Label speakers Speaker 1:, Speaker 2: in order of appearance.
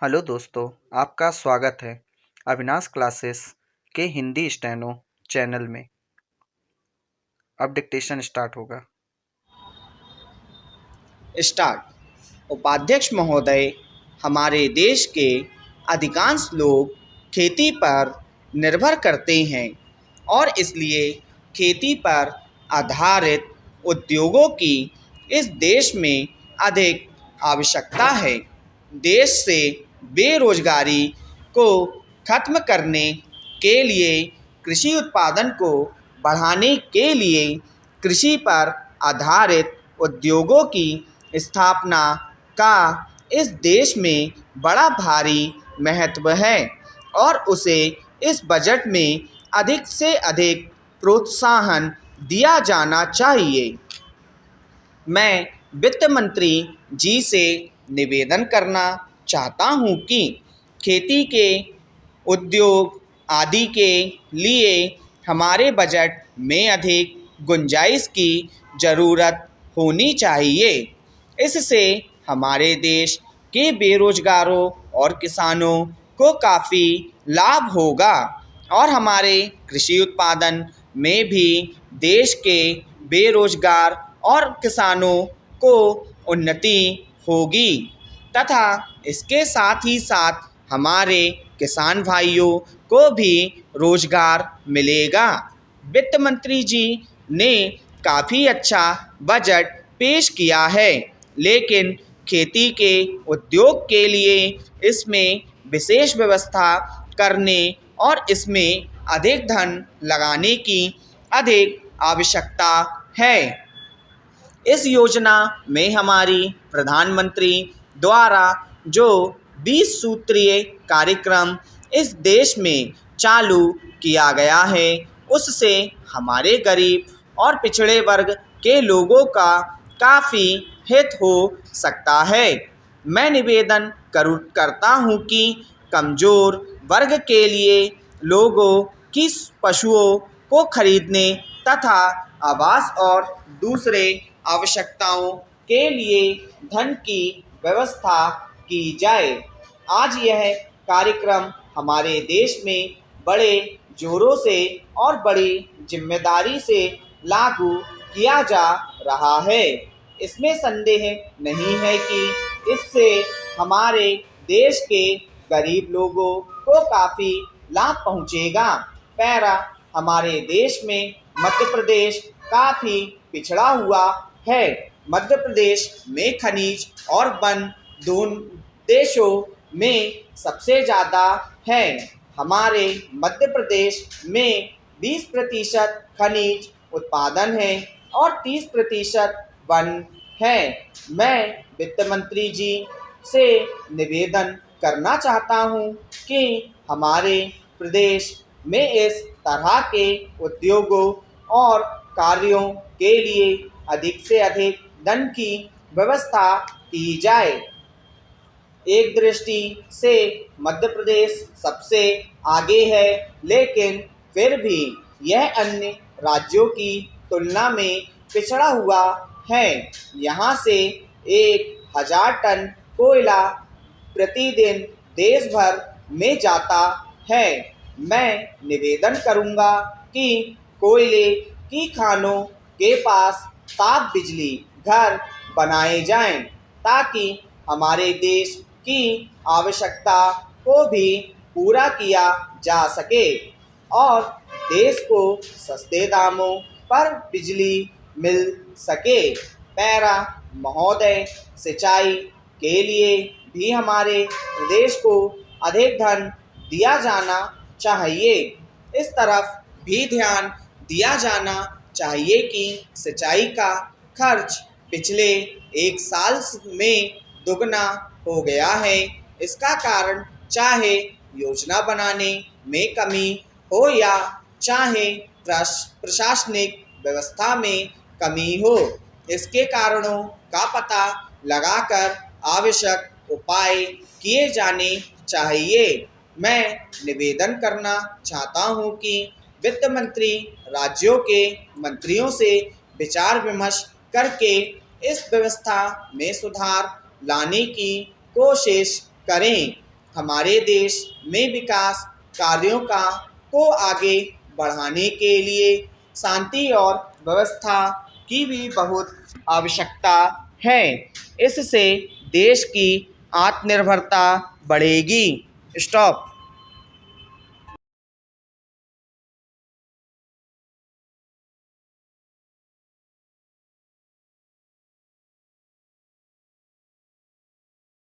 Speaker 1: Hello दोस्तों, आपका स्वागत है अविनाश क्लासेस के हिंदी स्टेनो चैनल में। अब डिक्टेशन स्टार्ट होगा।
Speaker 2: स्टार्ट। उपाध्यक्ष महोदय, हमारे देश के अधिकांश लोग खेती पर निर्भर करते हैं और इसलिए खेती पर आधारित उद्योगों की इस देश में अधिक आवश्यकता है। देश से बेरोजगारी को खत्म करने के लिए, कृषि उत्पादन को बढ़ाने के लिए कृषि पर आधारित उद्योगों की स्थापना का इस देश में बड़ा भारी महत्व है और उसे इस बजट में अधिक से अधिक प्रोत्साहन दिया जाना चाहिए। मैं वित्त मंत्री जी से निवेदन करना चाहता हूं कि खेती के उद्योग आदि के लिए हमारे बजट में अधिक गुंजाइश की ज़रूरत होनी चाहिए। इससे हमारे देश के बेरोजगारों और किसानों को काफ़ी लाभ होगा और हमारे कृषि उत्पादन में भी देश के बेरोजगार और किसानों को उन्नति होगी तथा इसके साथ ही साथ हमारे किसान भाइयों को भी रोजगार मिलेगा। वित्त मंत्री जी ने काफ़ी अच्छा बजट पेश किया है, लेकिन खेती के उद्योग के लिए इसमें विशेष व्यवस्था करने और इसमें अधिक धन लगाने की अधिक आवश्यकता है। इस योजना में हमारी प्रधानमंत्री द्वारा जो 20 सूत्रीय कार्यक्रम इस देश में चालू किया गया है, उससे हमारे गरीब और पिछड़े वर्ग के लोगों का काफ़ी हित हो सकता है। मैं निवेदन करता हूँ कि कमज़ोर वर्ग के लिए लोगों की पशुओं को खरीदने तथा आवास और दूसरे आवश्यकताओं के लिए धन की व्यवस्था की जाए। आज यह कार्यक्रम हमारे देश में बड़े जोरों से और बड़ी जिम्मेदारी से लागू किया जा रहा है। इसमें संदेह नहीं है कि इससे हमारे देश के गरीब लोगों को काफ़ी लाभ पहुंचेगा। पैरा हमारे देश में मध्य प्रदेश काफ़ी पिछड़ा हुआ है। मध्य प्रदेश में खनिज और वन दोनों देशों में सबसे ज़्यादा है। हमारे मध्य प्रदेश में 20% खनिज उत्पादन है और 30% वन है। मैं वित्त मंत्री जी से निवेदन करना चाहता हूं कि हमारे प्रदेश में इस तरह के उद्योगों और कार्यों के लिए अधिक से अधिक धन की व्यवस्था की जाए। एक दृष्टि से मध्य प्रदेश सबसे आगे है, लेकिन फिर भी यह अन्य राज्यों की तुलना में पिछड़ा हुआ है। यहाँ से 1000 टन कोयला प्रतिदिन देश भर में जाता है। मैं निवेदन करूँगा कि कोयले की खानों के पास ताप बिजली घर बनाए जाएं, ताकि हमारे देश की आवश्यकता को भी पूरा किया जा सके और देश को सस्ते दामों पर बिजली मिल सके। पैरा महोदय, सिंचाई के लिए भी हमारे प्रदेश को अधिक धन दिया जाना चाहिए। इस तरफ भी ध्यान दिया जाना चाहिए कि सिंचाई का खर्च पिछले 1 साल में दुगना हो गया है। इसका कारण चाहे योजना बनाने में कमी हो या चाहे प्रशासनिक व्यवस्था में कमी हो, इसके कारणों का पता लगाकर आवश्यक उपाय किए जाने चाहिए। मैं निवेदन करना चाहता हूं कि वित्त मंत्री राज्यों के मंत्रियों से विचार विमर्श करके इस व्यवस्था में सुधार लाने की कोशिश करें। हमारे देश में विकास कार्यों को आगे बढ़ाने के लिए शांति और व्यवस्था की भी बहुत आवश्यकता है। इससे देश की आत्मनिर्भरता बढ़ेगी। स्टॉप।